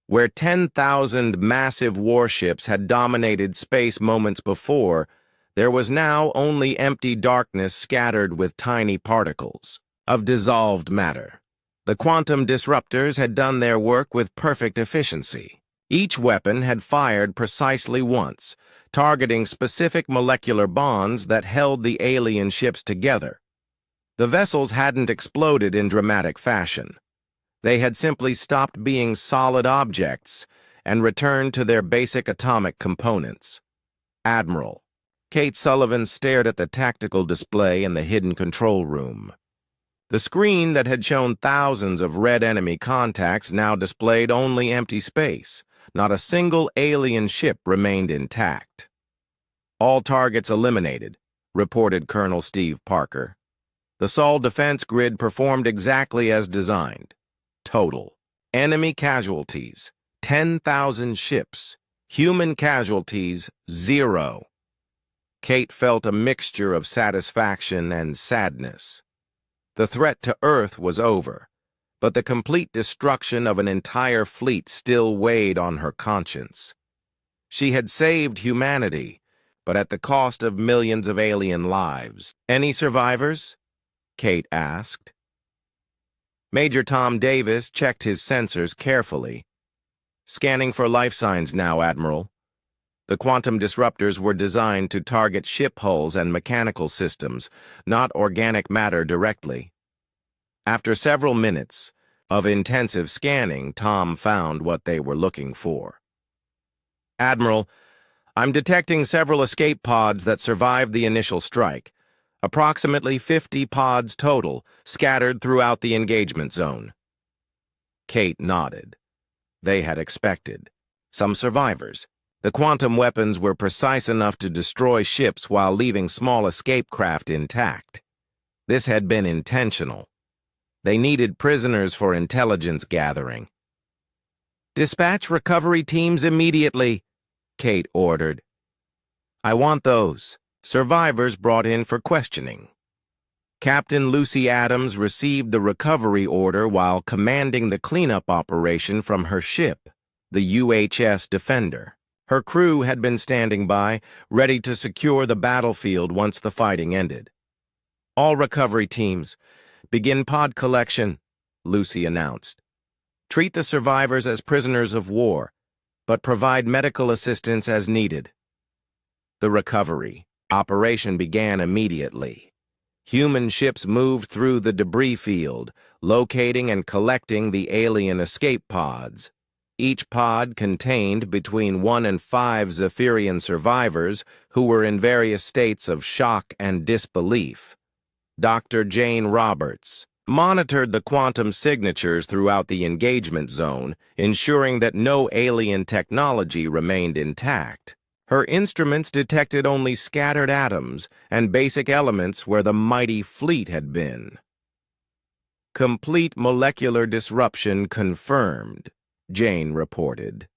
Where 10,000 massive warships had dominated space moments before, there was now only empty darkness scattered with tiny particles of dissolved matter. The quantum disruptors had done their work with perfect efficiency. Each weapon had fired precisely once, targeting specific molecular bonds that held the alien ships together. The vessels hadn't exploded in dramatic fashion. They had simply stopped being solid objects and returned to their basic atomic components. Admiral. Kate Sullivan stared at the tactical display in the hidden control room. The screen that had shown thousands of red enemy contacts now displayed only empty space. Not a single alien ship remained intact. "All targets eliminated," reported Colonel Steve Parker. The Sol defense grid performed exactly as designed. Total. Enemy casualties, 10,000 ships. Human casualties, 0. Kate felt a mixture of satisfaction and sadness. The threat to Earth was over, but the complete destruction of an entire fleet still weighed on her conscience. She had saved humanity, but at the cost of millions of alien lives. "Any survivors?" Kate asked. Major Tom Davis checked his sensors carefully. "Scanning for life signs now, Admiral. The quantum disruptors were designed to target ship hulls and mechanical systems, not organic matter directly." After several minutes of intensive scanning, Tom found what they were looking for. "Admiral, I'm detecting several escape pods that survived the initial strike. Approximately 50 pods total, scattered throughout the engagement zone." Kate nodded. They had expected. Some survivors. The quantum weapons were precise enough to destroy ships while leaving small escape craft intact. This had been intentional. They needed prisoners for intelligence gathering. "Dispatch recovery teams immediately," Kate ordered. "I want those survivors brought in for questioning." Captain Lucy Adams received the recovery order while commanding the cleanup operation from her ship, the UHS Defender. Her crew had been standing by, ready to secure the battlefield once the fighting ended. "All recovery teams, begin pod collection," Lucy announced. "Treat the survivors as prisoners of war, but provide medical assistance as needed." The recovery operation began immediately. Human ships moved through the debris field, locating and collecting the alien escape pods. Each pod contained between 1 and 5 Zephyrian survivors who were in various states of shock and disbelief. Dr. Jane Roberts monitored the quantum signatures throughout the engagement zone, ensuring that no alien technology remained intact. Her instruments detected only scattered atoms and basic elements where the mighty fleet had been. "Complete molecular disruption confirmed," Jane reported.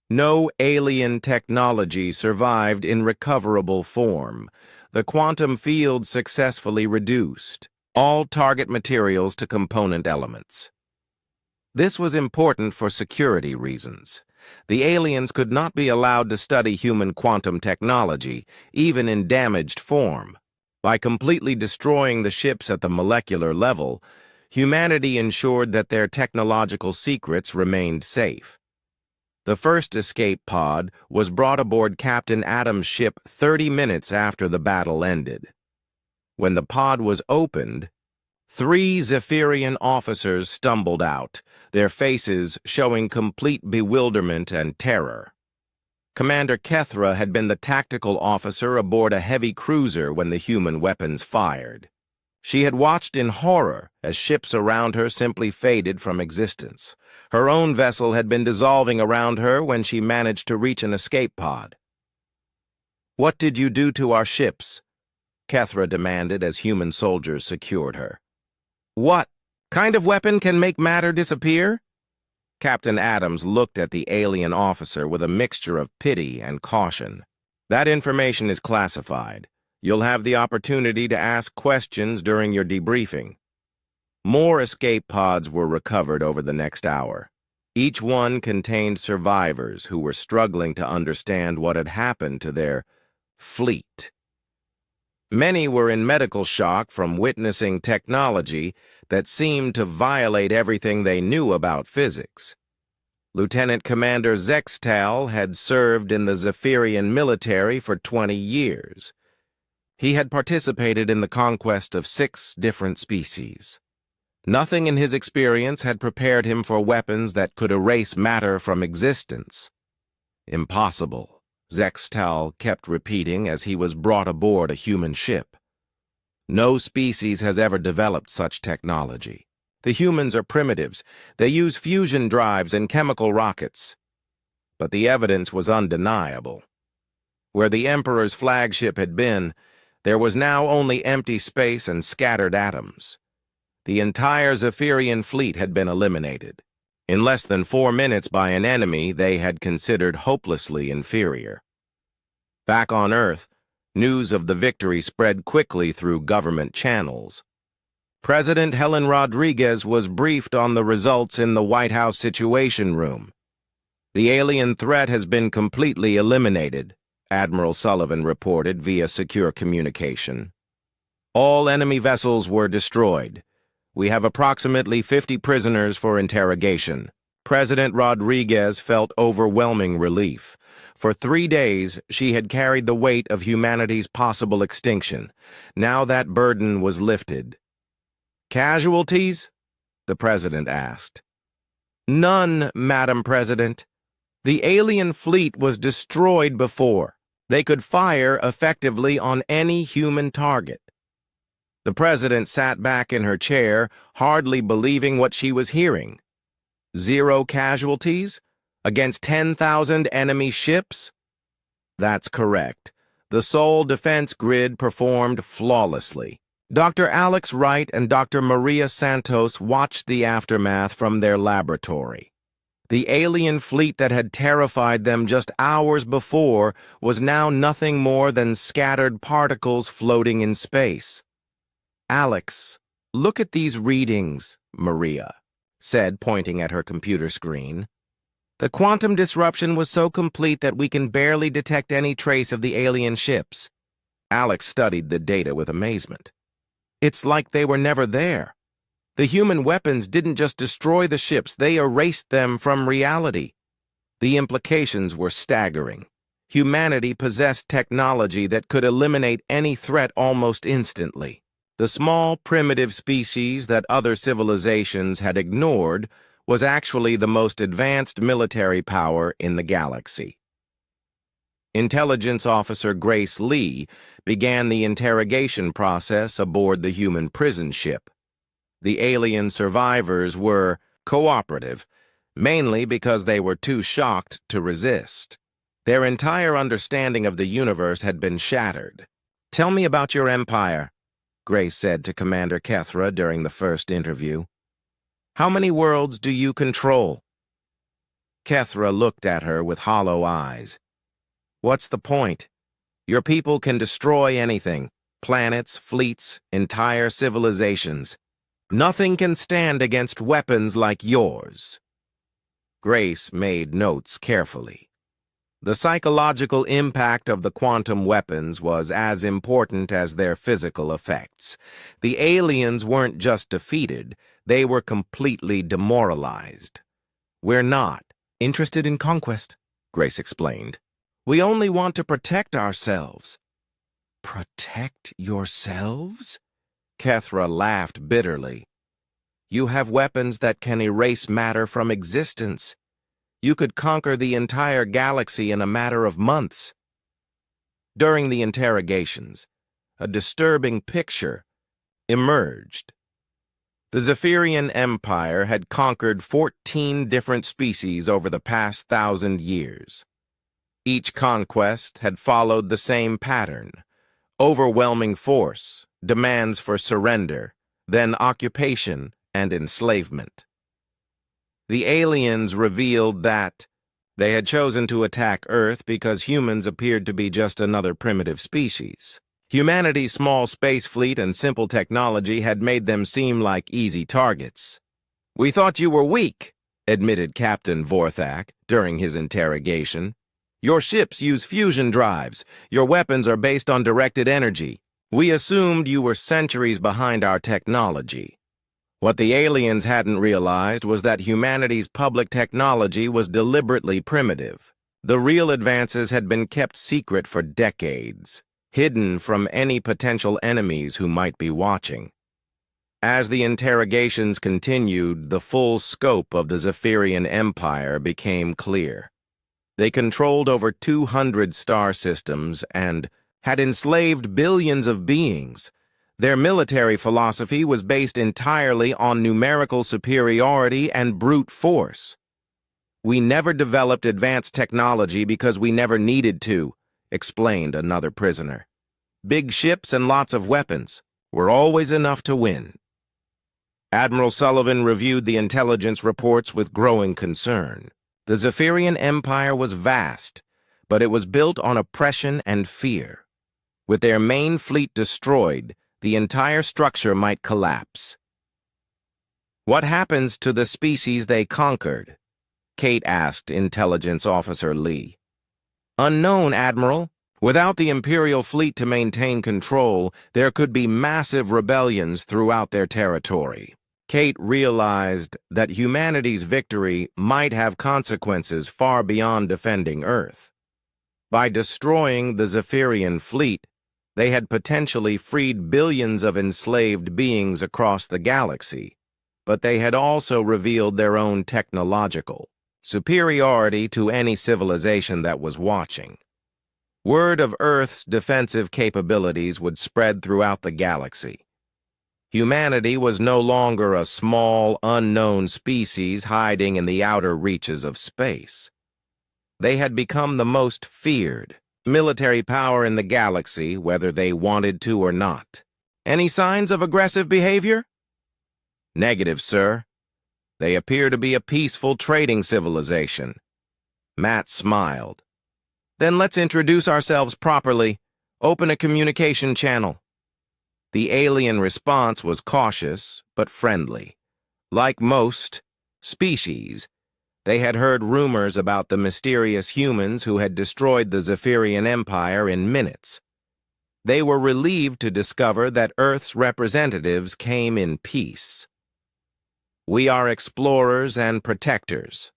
"No alien technology survived in recoverable form. The quantum field successfully reduced all target materials to component elements." This was important for security reasons. The aliens could not be allowed to study human quantum technology, even in damaged form. By completely destroying the ships at the molecular level, humanity ensured that their technological secrets remained safe. The first escape pod was brought aboard Captain Adams' ship 30 minutes after the battle ended. When the pod was opened, 3 Zephyrian officers stumbled out, their faces showing complete bewilderment and terror. Commander Kethra had been the tactical officer aboard a heavy cruiser when the human weapons fired. She had watched in horror as ships around her simply faded from existence. Her own vessel had been dissolving around her when she managed to reach an escape pod. "What did you do to our ships?" Kethra demanded as human soldiers secured her. "What kind of weapon can make matter disappear?" Captain Adams looked at the alien officer with a mixture of pity and caution. That information is classified. You'll have the opportunity to ask questions during your debriefing. More escape pods were recovered over the next hour. Each one contained survivors who were struggling to understand what had happened to their fleet. Many were in medical shock from witnessing technology that seemed to violate everything they knew about physics. Lieutenant Commander Zextal had served in the Zephyrian military for 20 years. He had participated in the conquest of 6 different species. Nothing in his experience had prepared him for weapons that could erase matter from existence. Impossible, Zextal kept repeating as he was brought aboard a human ship. No species has ever developed such technology. The humans are primitives. They use fusion drives and chemical rockets. But the evidence was undeniable. Where the Emperor's flagship had been, there was now only empty space and scattered atoms. The entire Zephyrian fleet had been eliminated. In less than 4 minutes by an enemy they had considered hopelessly inferior. Back on Earth, news of the victory spread quickly through government channels. President Helen Rodriguez was briefed on the results in the White House Situation Room. The alien threat has been completely eliminated, Admiral Sullivan reported via secure communication. All enemy vessels were destroyed. We have approximately 50 prisoners for interrogation. President Rodriguez felt overwhelming relief. For 3 days, she had carried the weight of humanity's possible extinction. Now that burden was lifted. Casualties? The president asked. None, Madam President. The alien fleet was destroyed before. They could fire effectively on any human target. The president sat back in her chair, hardly believing what she was hearing. 0 casualties? Against 10,000 enemy ships? That's correct. The Sol defense grid performed flawlessly. Dr. Alex Wright and Dr. Maria Santos watched the aftermath from their laboratory. The alien fleet that had terrified them just hours before was now nothing more than scattered particles floating in space. Alex, look at these readings, Maria said, pointing at her computer screen. The quantum disruption was so complete that we can barely detect any trace of the alien ships. Alex studied the data with amazement. It's like they were never there. The human weapons didn't just destroy the ships, they erased them from reality. The implications were staggering. Humanity possessed technology that could eliminate any threat almost instantly. The small, primitive species that other civilizations had ignored was actually the most advanced military power in the galaxy. Intelligence Officer Grace Lee began the interrogation process aboard the human prison ship. The alien survivors were cooperative, mainly because they were too shocked to resist. Their entire understanding of the universe had been shattered. "Tell me about your empire," Grace said to Commander Kethra during the first interview. "How many worlds do you control?" Kethra looked at her with hollow eyes. "What's the point? Your people can destroy anything, planets, fleets, entire civilizations. Nothing can stand against weapons like yours." Grace made notes carefully. The psychological impact of the quantum weapons was as important as their physical effects. The aliens weren't just defeated, they were completely demoralized. "We're not interested in conquest," Grace explained. "We only want to protect ourselves." "Protect yourselves?" Kethra laughed bitterly. "You have weapons that can erase matter from existence. You could conquer the entire galaxy in a matter of months." During the interrogations, a disturbing picture emerged. The Zephyrian Empire had conquered 14 different species over the past 1,000 years. Each conquest had followed the same pattern: overwhelming force, demands for surrender, then occupation and enslavement. The aliens revealed that, They had chosen to attack Earth because humans appeared to be just another primitive species. Humanity's small space fleet and simple technology had made them seem like easy targets. "We thought you were weak," admitted Captain Vorthak during his interrogation. "Your ships use fusion drives. Your weapons are based on directed energy. We assumed you were centuries behind our technology." What the aliens hadn't realized was that humanity's public technology was deliberately primitive. The real advances had been kept secret for decades, hidden from any potential enemies who might be watching. As the interrogations continued, the full scope of the Zephyrian Empire became clear. They controlled over 200 star systems and had enslaved billions of beings. Their military philosophy was based entirely on numerical superiority and brute force. "We never developed advanced technology because we never needed to," explained another prisoner. "Big ships and lots of weapons were always enough to win." Admiral Sullivan reviewed the intelligence reports with growing concern. The Zephyrian Empire was vast, but it was built on oppression and fear. With their main fleet destroyed, the entire structure might collapse. "What happens to the species they conquered?" Kate asked Intelligence Officer Lee. "Unknown, Admiral. Without the Imperial fleet to maintain control, there could be massive rebellions throughout their territory." Kate realized that humanity's victory might have consequences far beyond defending Earth. By destroying the Zephyrian fleet, they had potentially freed billions of enslaved beings across the galaxy, but they had also revealed their own technological superiority to any civilization that was watching. Word of Earth's defensive capabilities would spread throughout the galaxy. Humanity was no longer a small, unknown species hiding in the outer reaches of space. They had become the most feared military power in the galaxy, whether they wanted to or not. "Any signs of aggressive behavior?" "Negative, sir. They appear to be a peaceful trading civilization." Matt smiled. "Then let's introduce ourselves properly. Open a communication channel." The alien response was cautious, but friendly. Like most species, they had heard rumors about the mysterious humans who had destroyed the Zephyrian Empire in minutes. They were relieved to discover that Earth's representatives came in peace. "We are explorers and protectors,"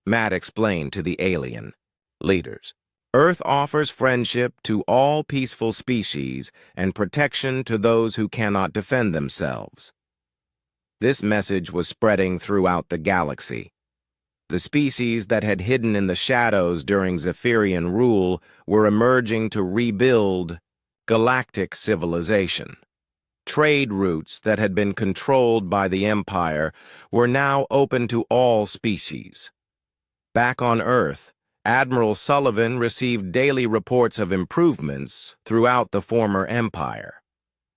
Matt explained to the alien leaders. "Earth offers friendship to all peaceful species and protection to those who cannot defend themselves." This message was spreading throughout the galaxy. The species that had hidden in the shadows during Zephyrian rule were emerging to rebuild galactic civilization. Trade routes that had been controlled by the Empire were now open to all species. Back on Earth, Admiral Sullivan received daily reports of improvements throughout the former Empire.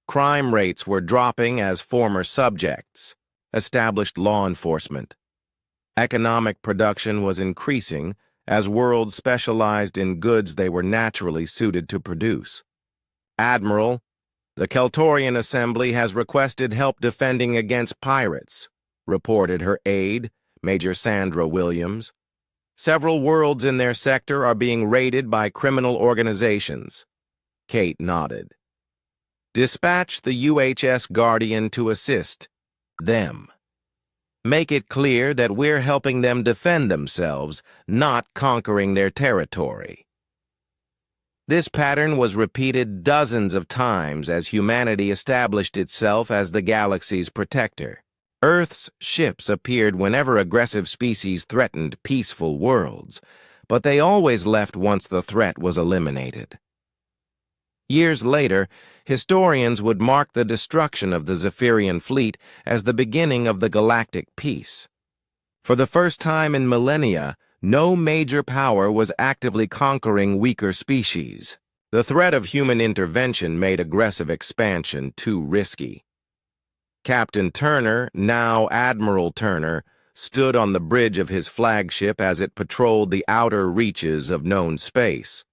Crime rates were dropping as former subjects established law enforcement. Economic production was increasing as worlds specialized in goods they were naturally suited to produce. "Admiral, the Keltorian Assembly has requested help defending against pirates," reported her aide, Major Sandra Williams. "Several worlds in their sector are being raided by criminal organizations." Kate nodded. "Dispatch the UHS Guardian to assist them. Make it clear that we're helping them defend themselves, not conquering their territory." This pattern was repeated dozens of times as humanity established itself as the galaxy's protector. Earth's ships appeared whenever aggressive species threatened peaceful worlds, but they always left once the threat was eliminated. Years later, historians would mark the destruction of the Zephyrian fleet as the beginning of the galactic peace. For the first time in millennia, no major power was actively conquering weaker species. The threat of human intervention made aggressive expansion too risky. Captain Turner, now Admiral Turner, stood on the bridge of his flagship as it patrolled the outer reaches of known space.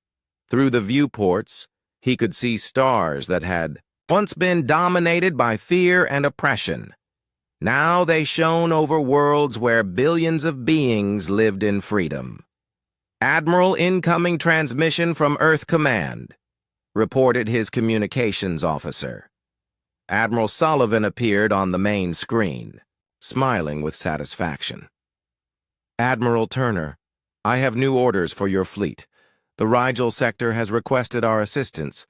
Through the viewports, he could see stars that had once been dominated by fear and oppression. Now they shone over worlds where billions of beings lived in freedom. "Admiral, incoming transmission from Earth Command," reported his communications officer. Admiral Sullivan appeared on the main screen, smiling with satisfaction. "Admiral Turner, I have new orders for your fleet. The Rigel sector has requested our assistance.